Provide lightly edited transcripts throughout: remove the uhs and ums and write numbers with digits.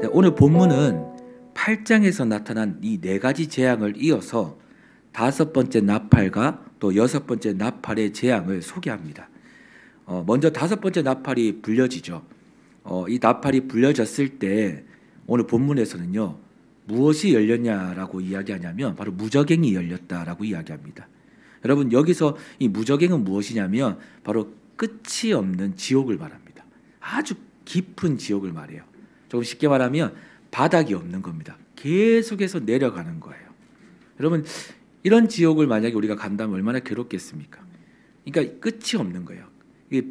네, 오늘 본문은 8장에서 나타난 이 네 가지 재앙을 이어서 다섯 번째 나팔과 또 여섯 번째 나팔의 재앙을 소개합니다. 먼저 다섯 번째 나팔이 불려지죠. 이 나팔이 불려졌을 때 오늘 본문에서는요, 무엇이 열렸냐라고 이야기하냐면 바로 무저갱이 열렸다라고 이야기합니다. 여러분, 여기서 이 무저갱은 무엇이냐면 바로 끝이 없는 지옥을 말합니다. 아주 깊은 지옥을 말해요. 조금 쉽게 말하면 바닥이 없는 겁니다. 계속해서 내려가는 거예요. 여러분, 이런 지옥을 만약에 우리가 간다면 얼마나 괴롭겠습니까? 그러니까 끝이 없는 거예요. 이게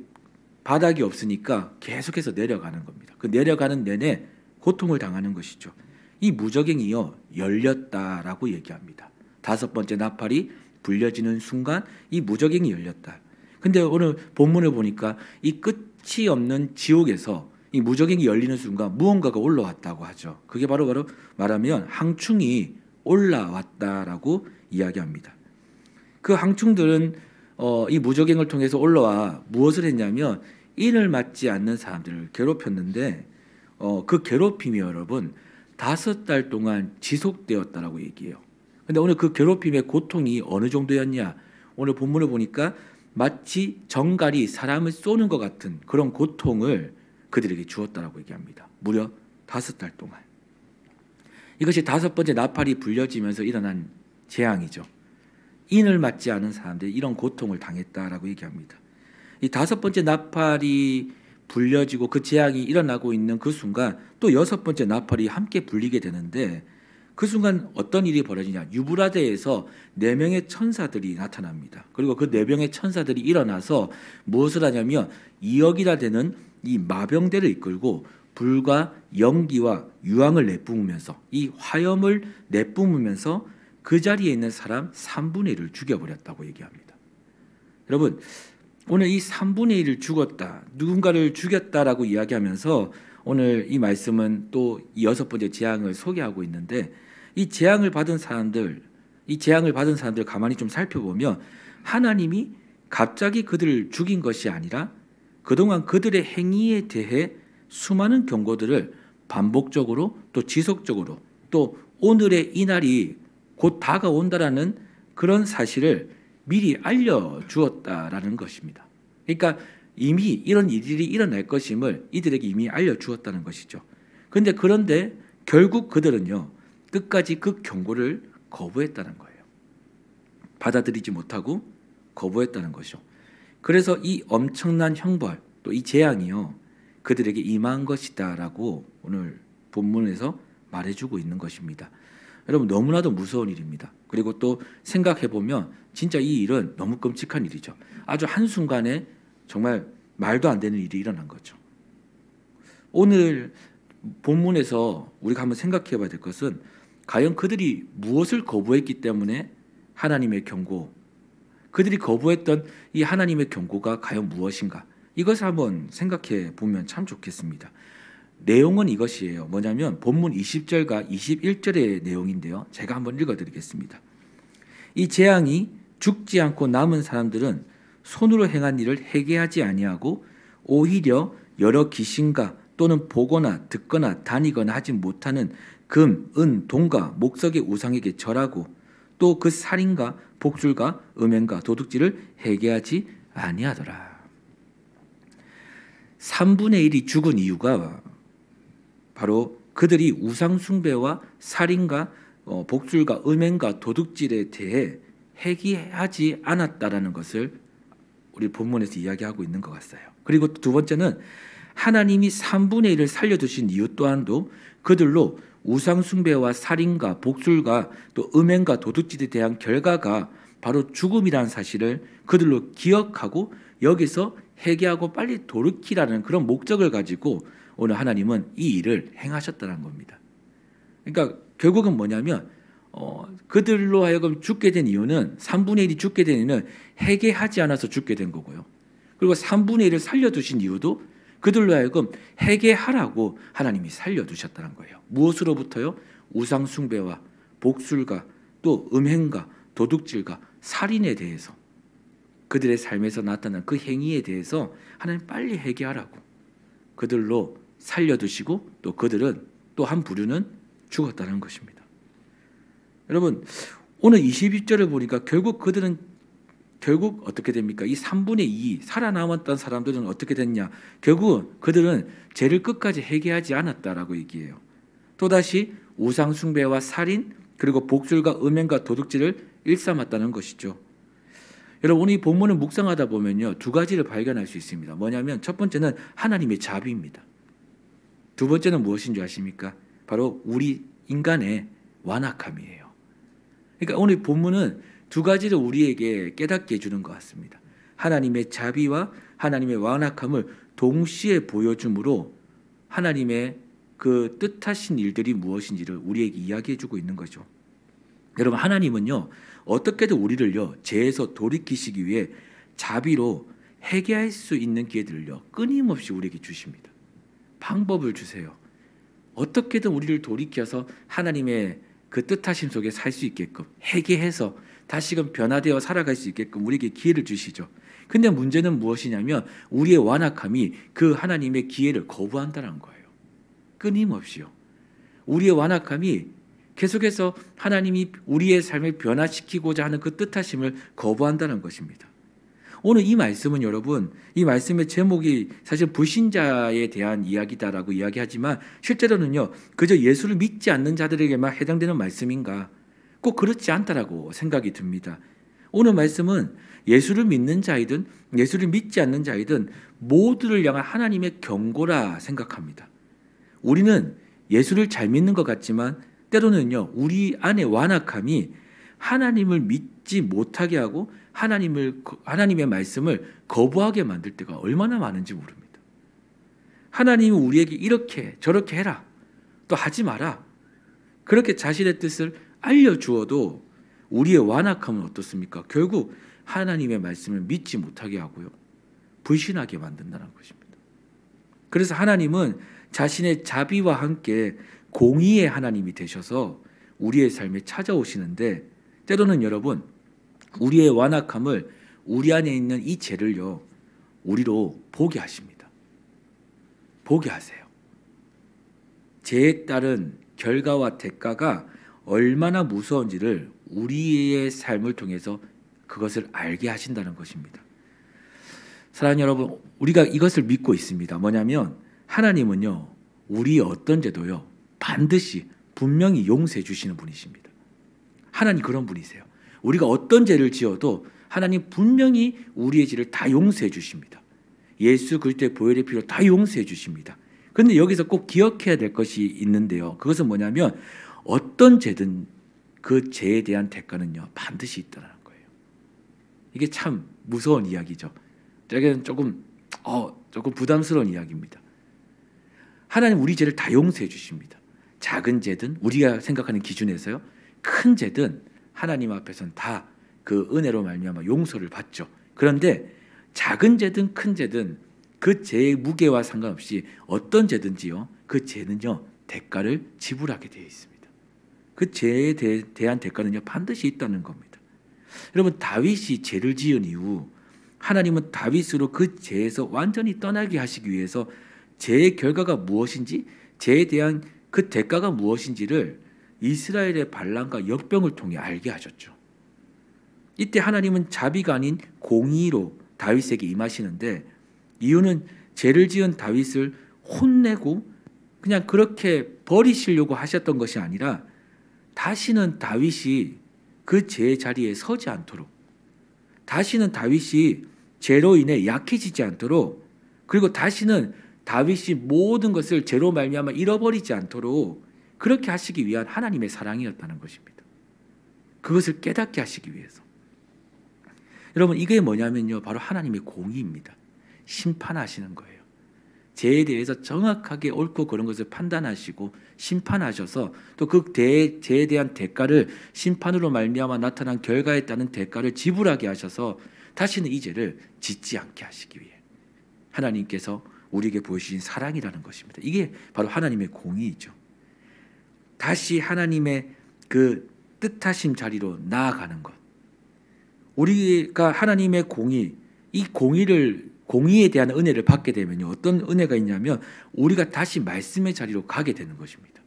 바닥이 없으니까 계속해서 내려가는 겁니다. 그 내려가는 내내 고통을 당하는 것이죠. 이 무저갱이요, 열렸다라고 얘기합니다. 다섯 번째 나팔이 불려지는 순간 이 무저갱이 열렸다. 근데 오늘 본문을 보니까 이 끝이 없는 지옥에서 이 무저갱이 열리는 순간 무언가가 올라왔다고 하죠. 그게 바로 말하면 항충이 올라왔다라고 이야기합니다. 그 항충들은 이 무저갱을 통해서 올라와 무엇을 했냐면 인을 맞지 않는 사람들을 괴롭혔는데 그 괴롭힘이 여러분 5달 동안 지속되었다라고 얘기해요. 근데 오늘 그 괴롭힘의 고통이 어느 정도였냐? 오늘 본문을 보니까 마치 정갈이 사람을 쏘는 것 같은 그런 고통을 그들에게 주었다라고 얘기합니다. 무려 5달 동안. 이것이 다섯 번째 나팔이 불려지면서 일어난 재앙이죠. 인을 맞지 않은 사람들이 이런 고통을 당했다라고 얘기합니다. 이 다섯 번째 나팔이 불려지고 그 재앙이 일어나고 있는 그 순간 또 여섯 번째 나팔이 함께 불리게 되는데 그 순간 어떤 일이 벌어지냐? 유브라데에서 4명의 천사들이 나타납니다. 그리고 그 4명의 천사들이 일어나서 무엇을 하냐면 2억이나 되는 이 마병대를 이끌고 불과 연기와 유황을 내뿜으면서 이 화염을 내뿜으면서 그 자리에 있는 사람 3분의 1을 죽여버렸다고 얘기합니다. 여러분, 오늘 이 3분의 1을 죽었다, 누군가를 죽였다라고 이야기하면서 오늘 이 말씀은 또 이 여섯 번째 재앙을 소개하고 있는데 이 재앙을 받은 사람들 가만히 좀 살펴보면 하나님이 갑자기 그들을 죽인 것이 아니라 그동안 그들의 행위에 대해 수많은 경고들을 반복적으로 또 지속적으로 또 오늘의 이 날이 곧 다가온다라는 그런 사실을 미리 알려주었다라는 것입니다. 그러니까 이미 이런 일이 일어날 것임을 이들에게 이미 알려주었다는 것이죠. 그런데 결국 그들은요, 끝까지 그 경고를 거부했다는 거예요. 받아들이지 못하고 거부했다는 것이죠. 그래서 이 엄청난 형벌, 또 이 재앙이요, 그들에게 임한 것이다라고 오늘 본문에서 말해주고 있는 것입니다. 여러분, 너무나도 무서운 일입니다. 그리고 또 생각해보면 진짜 이 일은 너무 끔찍한 일이죠. 아주 한순간에 정말 말도 안 되는 일이 일어난 거죠. 오늘 본문에서 우리가 한번 생각해 봐야 될 것은 과연 그들이 무엇을 거부했기 때문에 하나님의 경고, 그들이 거부했던 이 하나님의 경고가 과연 무엇인가? 이것을 한번 생각해 보면 참 좋겠습니다. 내용은 이것이에요. 뭐냐면 본문 20절과 21절의 내용인데요. 제가 한번 읽어드리겠습니다. 이 재앙이 죽지 않고 남은 사람들은 손으로 행한 일을 회개하지 아니하고 오히려 여러 귀신과 또는 보거나 듣거나 다니거나 하지 못하는 금, 은, 동과 목석의 우상에게 절하고 또 그 살인과 복술과 음행과 도둑질을 회개하지 아니하더라. 3분의 1이 죽은 이유가 바로 그들이 우상 숭배와 살인과 복술과 음행과 도둑질에 대해 회개하지 않았다라는 것을 우리 본문에서 이야기하고 있는 것 같아요. 그리고 두 번째는 하나님이 3분의 1을 살려두신 이유 또한도 그들로 우상 숭배와 살인과 복술과 또 음행과 도둑질에 대한 결과가 바로 죽음이라는 사실을 그들로 기억하고 여기서 회개하고 빨리 돌이키라는 그런 목적을 가지고 오늘 하나님은 이 일을 행하셨다는 겁니다. 그러니까 결국은 뭐냐면 그들로 하여금 죽게 된 이유는 3분의 1이 죽게 된 이유는 회개하지 않아서 죽게 된 거고요. 그리고 3분의 1을 살려두신 이유도 그들로 하여금 회개하라고 하나님이 살려두셨다는 거예요. 무엇으로부터요? 우상 숭배와 복술과 또 음행과 도둑질과 살인에 대해서. 그들의 삶에서 나타난 그 행위에 대해서 하나님 빨리 회개하라고 그들로 살려두시고 또 그들은 또 한 부류는 죽었다는 것입니다. 여러분 오늘 22절을 보니까 결국 그들은 어떻게 됩니까? 이 3분의 2 살아남았던 사람들은 어떻게 됐냐? 결국 그들은 죄를 끝까지 회개하지 않았다라고 얘기해요. 또다시 우상 숭배와 살인 그리고 복술과 음행과 도둑질을 일삼았다는 것이죠. 여러분 오늘 이 본문을 묵상하다 보면요 2가지를 발견할 수 있습니다. 뭐냐면 첫 번째는 하나님의 자비입니다. 두 번째는 무엇인 줄 아십니까? 바로 우리 인간의 완악함이에요. 그러니까 오늘 본문은 2가지를 우리에게 깨닫게 해주는 것 같습니다. 하나님의 자비와 하나님의 완악함을 동시에 보여주므로 하나님의 그 뜻하신 일들이 무엇인지를 우리에게 이야기해주고 있는 거죠. 여러분 하나님은요 어떻게든 우리를요 죄에서 돌이키시기 위해 자비로 회개할 수 있는 기회들을요 끊임없이 우리에게 주십니다. 방법을 주세요. 어떻게든 우리를 돌이켜서 하나님의 그 뜻하심 속에 살 수 있게끔 회개해서 다시금 변화되어 살아갈 수 있게끔 우리에게 기회를 주시죠. 근데 문제는 무엇이냐면 우리의 완악함이 그 하나님의 기회를 거부한다는 거예요. 끊임없이요. 우리의 완악함이 계속해서 하나님이 우리의 삶을 변화시키고자 하는 그 뜻하심을 거부한다는 것입니다. 오늘 이 말씀은 여러분 이 말씀의 제목이 사실 불신자에 대한 이야기다라고 이야기하지만 실제로는요 그저 예수를 믿지 않는 자들에게만 해당되는 말씀인가? 꼭 그렇지 않다라고 생각이 듭니다. 오늘 말씀은 예수를 믿는 자이든 예수를 믿지 않는 자이든 모두를 향한 하나님의 경고라 생각합니다. 우리는 예수를 잘 믿는 것 같지만 때로는요 우리 안의 완악함이 하나님을 믿지 못하게 하고 하나님의 말씀을 거부하게 만들 때가 얼마나 많은지 모릅니다. 하나님은 우리에게 이렇게 저렇게 해라 또 하지 마라 그렇게 자신의 뜻을 알려주어도 우리의 완악함은 어떻습니까? 결국 하나님의 말씀을 믿지 못하게 하고요 불신하게 만든다는 것입니다. 그래서 하나님은 자신의 자비와 함께 공의의 하나님이 되셔서 우리의 삶에 찾아오시는데 때로는 여러분 우리의 완악함을 우리 안에 있는 이 죄를요 우리로 보게 하십니다. 보게 하세요. 죄에 따른 결과와 대가가 얼마나 무서운지를 우리의 삶을 통해서 그것을 알게 하신다는 것입니다. 사랑하는 여러분 우리가 이것을 믿고 있습니다. 뭐냐면 하나님은요 우리의 어떤 죄도요 반드시 분명히 용서해 주시는 분이십니다. 하나님 그런 분이세요. 우리가 어떤 죄를 지어도 하나님 분명히 우리의 죄를 다 용서해 주십니다. 예수 그리스도의 보혈의 피로 다 용서해 주십니다. 그런데 여기서 꼭 기억해야 될 것이 있는데요. 그것은 뭐냐면 어떤 죄든 그 죄에 대한 대가는요 반드시 있다는 거예요. 이게 참 무서운 이야기죠. 저에게는 조금 부담스러운 이야기입니다. 하나님 우리 죄를 다 용서해 주십니다. 작은 죄든 우리가 생각하는 기준에서요 큰 죄든 하나님 앞에서는 다 그 은혜로 말미암아 용서를 받죠. 그런데 작은 죄든 큰 죄든 그 죄의 무게와 상관없이 어떤 죄든지요 그 죄는요 대가를 지불하게 되어 있습니다. 그 죄에 대한 대가는요 반드시 있다는 겁니다. 여러분 다윗이 죄를 지은 이후 하나님은 다윗으로 그 죄에서 완전히 떠나게 하시기 위해서 죄의 결과가 무엇인지 죄에 대한 그 대가가 무엇인지를 이스라엘의 반란과 역병을 통해 알게 하셨죠. 이때 하나님은 자비가 아닌 공의로 다윗에게 임하시는데 이유는 죄를 지은 다윗을 혼내고 그냥 그렇게 버리시려고 하셨던 것이 아니라 다시는 다윗이 그 죄의 자리에 서지 않도록 다시는 다윗이 죄로 인해 약해지지 않도록 그리고 다시는 다윗이 모든 것을 죄로 말미암아 잃어버리지 않도록 그렇게 하시기 위한 하나님의 사랑이었다는 것입니다. 그것을 깨닫게 하시기 위해서. 여러분 이게 뭐냐면요 바로 하나님의 공의입니다. 심판하시는 거예요. 죄에 대해서 정확하게 옳고 그런 것을 판단하시고 심판하셔서 또 그 죄에 대한 대가를 심판으로 말미암아 나타난 결과에 따른 대가를 지불하게 하셔서 다시는 이 죄를 짓지 않게 하시기 위해 하나님께서 우리에게 보여주신 사랑이라는 것입니다. 이게 바로 하나님의 공의이죠. 다시 하나님의 그 뜻하심 자리로 나아가는 것. 우리가 하나님의 공의, 이 공의에 대한 은혜를 받게 되면요, 어떤 은혜가 있냐면 우리가 다시 말씀의 자리로 가게 되는 것입니다.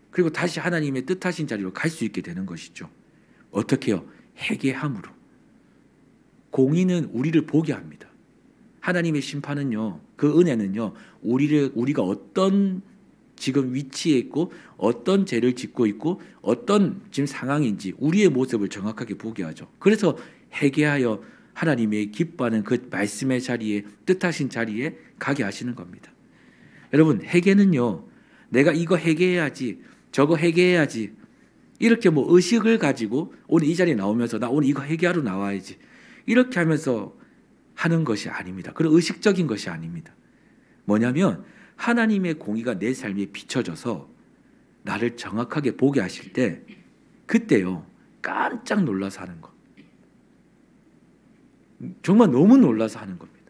그리고 다시 하나님의 뜻하신 자리로 갈 수 있게 되는 것이죠. 어떻게요? 회개함으로. 공의는 우리를 보게 합니다. 하나님의 심판은요, 그 은혜는요, 우리가 어떤 지금 위치에 있고 어떤 죄를 짓고 있고 어떤 지금 상황인지 우리의 모습을 정확하게 보게 하죠. 그래서 회개하여 하나님의 기뻐하는 그 말씀의 자리에, 뜻하신 자리에 가게 하시는 겁니다. 여러분, 회개는요, 내가 이거 회개해야지, 저거 회개해야지, 이렇게 뭐 의식을 가지고 오늘 이 자리에 나오면서 나 오늘 이거 회개하러 나와야지, 이렇게 하면서 하는 것이 아닙니다. 그런 의식적인 것이 아닙니다. 뭐냐면 하나님의 공의가 내 삶에 비춰져서 나를 정확하게 보게 하실 때, 그때요, 깜짝 놀라서 하는 것. 정말 너무 놀라서 하는 겁니다.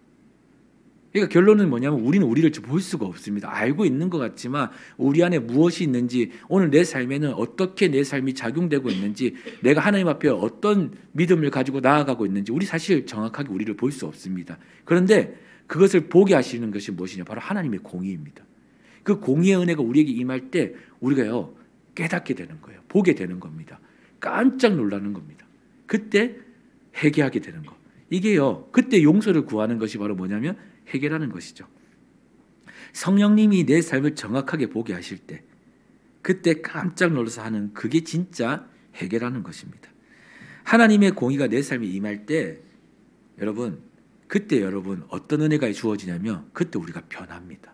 그러니까 결론은 뭐냐면 우리는 우리를 볼 수가 없습니다. 알고 있는 것 같지만 우리 안에 무엇이 있는지, 오늘 내 삶에는 어떻게 내 삶이 작용되고 있는지, 내가 하나님 앞에 어떤 믿음을 가지고 나아가고 있는지 우리 사실 정확하게 우리를 볼 수 없습니다. 그런데 그것을 보게 하시는 것이 무엇이냐? 바로 하나님의 공의입니다. 그 공의의 은혜가 우리에게 임할 때 우리가요, 깨닫게 되는 거예요. 보게 되는 겁니다. 깜짝 놀라는 겁니다. 그때 회개하게 되는 거. 이게요, 그때 용서를 구하는 것이 바로 뭐냐면 회개라는 것이죠. 성령님이 내 삶을 정확하게 보게 하실 때, 그때 깜짝 놀라서 하는, 그게 진짜 회개라는 것입니다. 하나님의 공의가 내 삶에 임할 때 여러분, 그때 여러분 어떤 은혜가 주어지냐면 그때 우리가 변합니다.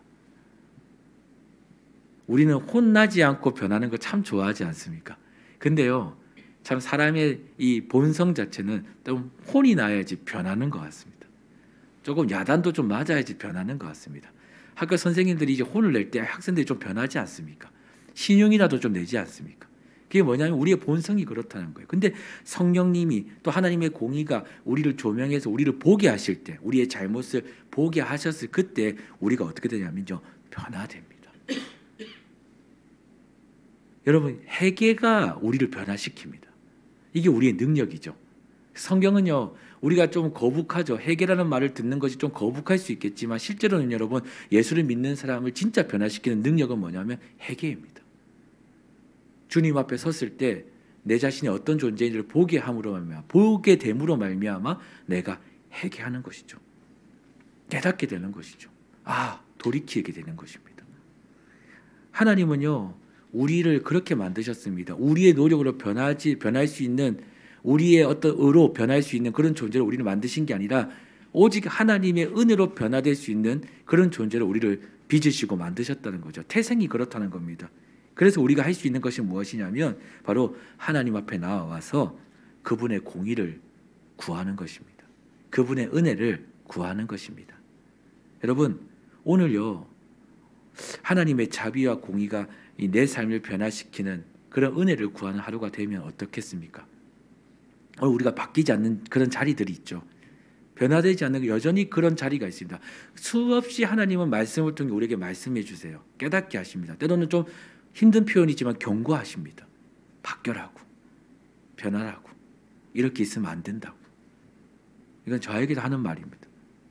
우리는 혼나지 않고 변하는 거 참 좋아하지 않습니까? 근데요, 참 사람의 이 본성 자체는 좀 혼이 나야지 변하는 것 같습니다. 조금 야단도 좀 맞아야지 변하는 것 같습니다. 학교 선생님들이 이제 혼을 낼 때 학생들이 좀 변하지 않습니까? 신용이라도 좀 내지 않습니까? 그게 뭐냐면 우리의 본성이 그렇다는 거예요. 근데 성령님이, 또 하나님의 공의가 우리를 조명해서 우리를 보게 하실 때, 우리의 잘못을 보게 하셨을 그때 우리가 어떻게 되냐면요, 변화됩니다. 여러분, 회개가 우리를 변화시킵니다. 이게 우리의 능력이죠. 성경은요, 우리가 좀 거북하죠. 회개라는 말을 듣는 것이 좀 거북할 수 있겠지만 실제로는 여러분, 예수를 믿는 사람을 진짜 변화시키는 능력은 뭐냐면 회개입니다. 주님 앞에 섰을 때 내 자신이 어떤 존재인지를 보게 함으로 말미암아, 보게 됨으로 말미암아 내가 회개하는 것이죠. 깨닫게 되는 것이죠. 아, 돌이키게 되는 것입니다. 하나님은요, 우리를 그렇게 만드셨습니다. 우리의 노력으로 변할 수 있는, 우리의 어떤 의로 변할 수 있는 그런 존재를 우리를 만드신 게 아니라 오직 하나님의 은혜로 변화될 수 있는 그런 존재를 우리를 빚으시고 만드셨다는 거죠. 태생이 그렇다는 겁니다. 그래서 우리가 할 수 있는 것이 무엇이냐면 바로 하나님 앞에 나와서 그분의 공의를 구하는 것입니다. 그분의 은혜를 구하는 것입니다. 여러분, 오늘요, 하나님의 자비와 공의가 내 삶을 변화시키는 그런 은혜를 구하는 하루가 되면 어떻겠습니까? 우리가 바뀌지 않는 그런 자리들이 있죠. 변화되지 않는 여전히 그런 자리가 있습니다. 수없이 하나님은 말씀을 통해 우리에게 말씀해 주세요. 깨닫게 하십니다. 때로는 좀 힘든 표현이지만 경고하십니다. 바뀌라고, 변화라고, 이렇게 있으면 안 된다고. 이건 저에게도 하는 말입니다.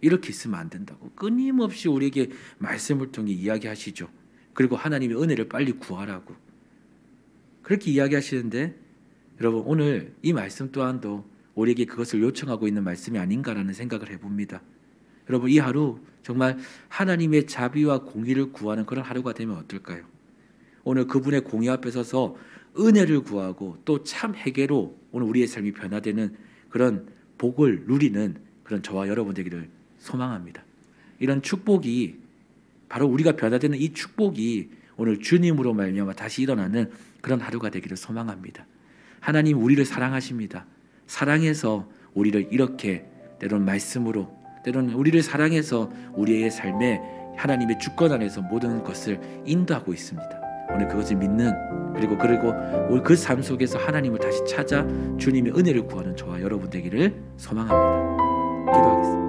이렇게 있으면 안 된다고 끊임없이 우리에게 말씀을 통해 이야기하시죠. 그리고 하나님의 은혜를 빨리 구하라고 그렇게 이야기하시는데, 여러분, 오늘 이 말씀 또한도 우리에게 그것을 요청하고 있는 말씀이 아닌가라는 생각을 해봅니다. 여러분, 이 하루 정말 하나님의 자비와 공의를 구하는 그런 하루가 되면 어떨까요? 오늘 그분의 공의 앞에 서서 은혜를 구하고 또 참 회개로 오늘 우리의 삶이 변화되는 그런 복을 누리는 그런 저와 여러분 되기를 소망합니다. 이런 축복이, 바로 우리가 변화되는 이 축복이 오늘 주님으로 말미암아 다시 일어나는 그런 하루가 되기를 소망합니다. 하나님 우리를 사랑하십니다. 사랑해서 우리를 이렇게 때로는 말씀으로, 때로는 우리를 사랑해서 우리의 삶에 하나님의 주권 안에서 모든 것을 인도하고 있습니다. 오늘 그것을 믿는, 그리고 그 삶 속에서 하나님을 다시 찾아 주님의 은혜를 구하는 저와 여러분 되기를 소망합니다. 기도하겠습니다.